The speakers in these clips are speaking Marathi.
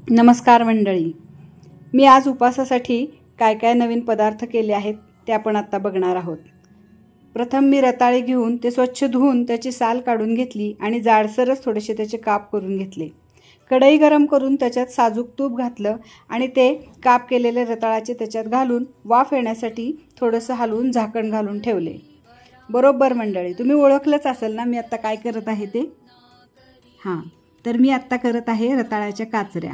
नमस्कार मंडळी, मी आज उपवासासाठी काय काय नवीन पदार्थ केले आहेत ते आपण आता बघणार आहोत। प्रथम मी रताळे घेऊन ते स्वच्छ धुवून त्याची साल काढून घेतली आणि जाडसरच थोडेसे त्याचे काप करून घेतले। कढई गरम करून त्याच्यात साजूक तूप घातलं आणि ते काप केलेले रताळाचे त्याच्यात घालून वाफ येण्यासाठी थोडंसं हलवून झाकण घालून ठेवले। बरोबर मंडळी, तुम्ही ओळखलंच असेल ना मी आता काय करत आहे ते। तर मी आता करत आहे रताळ्याच्या काचऱ्या।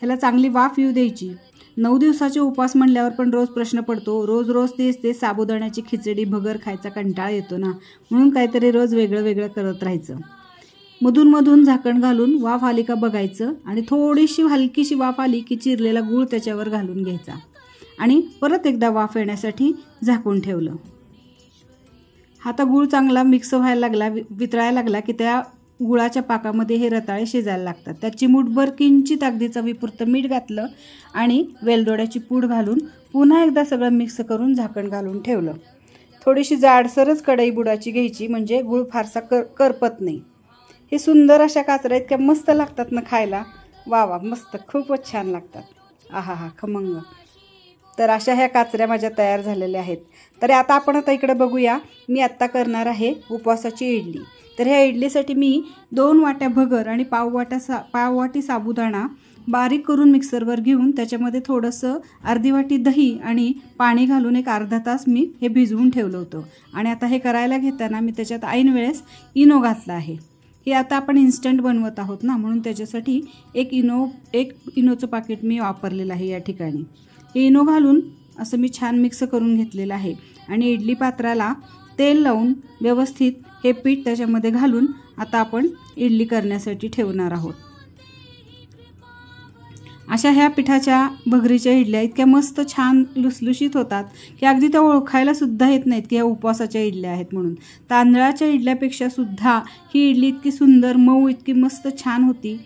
ह्याला चांगली वाफ येऊ द्यायची। 9 दिवसाचे उपवास म्हणल्यावर पण रोज प्रश्न पडतो, रोज रोज तेच साबुदाण्याची खिचडी भगर खायचा कंटाळा येतो ना, म्हणून काहीतरी रोज वेगळं वेगळं करत राहायचं। मधून मधून झाकण घालून वाफ आली का बघायचं आणि थोडीशी हलकीशी वाफ आली की चिरलेला गूळ त्याच्यावर घालून घ्यायचा आणि परत एकदा वाफ येण्यासाठी झाकून ठेवलं। आता गूळ चांगला मिक्स व्हायला लागला, वितळायला लागला की त्या गुळाच्या पाकामध्ये हे रताळे शिजायला लागतात। त्यात चिमूटभर किंचित अगदी चवीपुरतं मीठ घातलं आणि वेलदोड्याची पूड घालून पुन्हा एकदा सगळं मिक्स करून झाकण घालून ठेवलं। थोडीशी जाडसरच कढई बुडाची घ्यायची म्हणजे गूळ फारसा करपत नाही। हे सुंदर अशा काचऱ्या इतक्या मस्त लागतात ना खायला, वा वा मस्त, खूपच छान लागतात। आहा खमंग। तर अशा ह्या काचऱ्या माझ्या तयार झालेल्या आहेत। तर आता इकडे बघूया, मी आत्ता करणार आहे उपवासाची इडली। तर ह्या इडलीसाठी मी 2 वाट्या भगर आणि पाव वाटी साबुदाणा बारीक करून मिक्सरवर घेऊन त्याच्यामध्ये थोडंसं अर्धी वाटी दही आणि पाणी घालून एक अर्धा तास मी हे भिजवून ठेवलं होतं। आणि आता हे करायला घेताना मी त्याच्यात ऐन वेळेस इनो घातला आहे। हे आता आपण इन्स्टंट बनवत आहोत ना, म्हणून त्याच्यासाठी एक इनोचं पाकिट मी वापरलेलं आहे या ठिकाणी। हे इनो घालून असं मी छान मिक्स करून घेतलेलं आहे आणि इडली पात्राला तेल लावून व्यवस्थित हे पीठ त्याच्यामध्ये घालून आता आपण इडली करण्यासाठी ठेवणार आहोत। अशा ह्या पिठाच्या भगरीच्या इडल्या इतक्या मस्त छान लुसलुशीत होतात की अगदी त्या ओळखायला सुद्धा येत नाहीत की ह्या उपवासाच्या इडल्या आहेत म्हणून। तांदळाच्या इडल्यापेक्षा सुद्धा ही इडली इतकी सुंदर मऊ, इतकी मस्त छान होती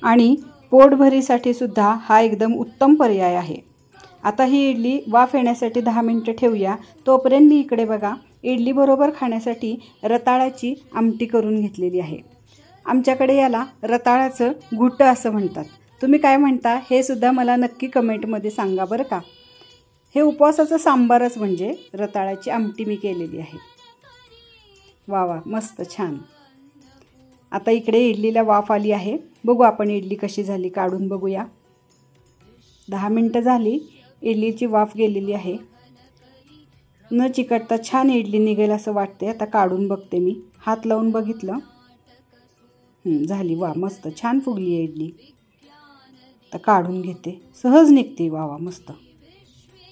आणि पोटभरीसाठी सुद्धा हा एकदम उत्तम पर्याय आहे। आता ही इडली वाफ येण्यासाठी 10 मिनिटं ठेवूया। तोपर्यंत मी इकडे बघा इडली बरोबर खाण्यासाठी रताळ्याची आमटी करून घेतलेली आहे। आमच्याकडे याला रताळ्याचं घुटं असं म्हणतात। तुम्ही काय म्हणता हे सुद्धा मला नक्की कमेंटमध्ये सांगा बरं का। हे उपवासाचं सांबारच म्हणजे रताळ्याची आमटी मी केलेली आहे। वा वा मस्त छान। आता इकडे इडलीला वाफ आली आहे, बघू आपण इडली कशी झाली, काढून बघूया। 10 मिनिटं झाली, इडलीची वाफ गेलेली आहे। न चिकटता छान इडली निघेल असं वाटते। आता काढून बघते मी, हात लावून बघितलं, झाली, वा मस्त छान फुगली आहे इडली। आता काढून घेते, सहज निघते, वा वा मस्त।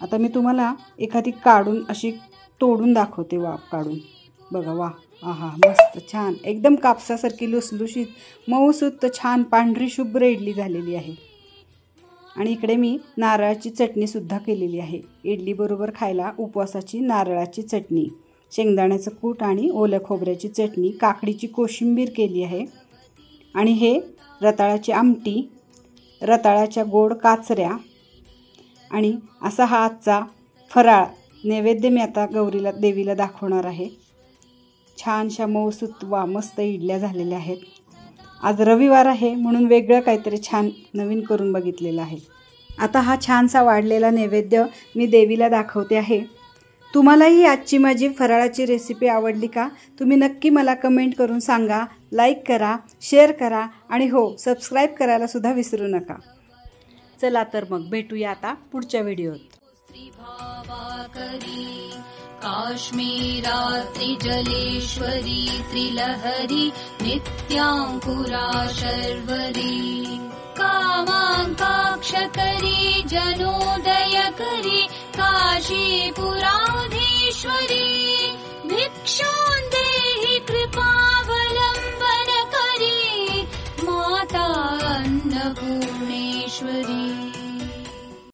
आता मी तुम्हाला एखादी काढून अशी तोडून दाखवते वाफ काढून, बघा वा, आहा मस्त छान, एकदम कापसासारखी लुसलुशीत मऊसूत छान पांढरी शुभ्र इडली झालेली आहे। आणि इकडे मी नारळाची चटणीसुद्धा केलेली आहे। इडली बरोबर खायला उपवासाची नारळाची चटणी, शेंगदाण्याचं कूट आणि ओल्या खोबऱ्याची चटणी, काकडीची कोशिंबीर केली आहे आणि हे रताळाची आमटी, रताळाच्या गोड काचऱ्या आणि असा हा आजचा फराळ नैवेद्य मी आता देवीला दाखवणार आहे। छानशा मऊसूत वा मस्त इडल्या झालेल्या आहेत। आज रविवार आहे म्हणून वेगळं काहीतरी छान नवीन करून बघितलेलं आहे। आता हा छानसा वाढलेला नैवेद्य मी देवीला दाखवते आहे। तुम्हालाही आजची माझी फराळाची रेसिपी आवडली का? तुम्ही नक्की मला कमेंट करून सांगा, लाईक करा, शेअर करा आणि हो, सबस्क्राईब करायला सुद्धा विसरू नका। चला तर मग भेटूया आता पुढच्या व्हिडिओत। काश्मीरात्रि जलेश्वरी त्रिलहरी नित्यांकुरा शर्वरी कामांकाक्षकरी जनोदयकरी काशीपुराधीश्वरी भिक्षां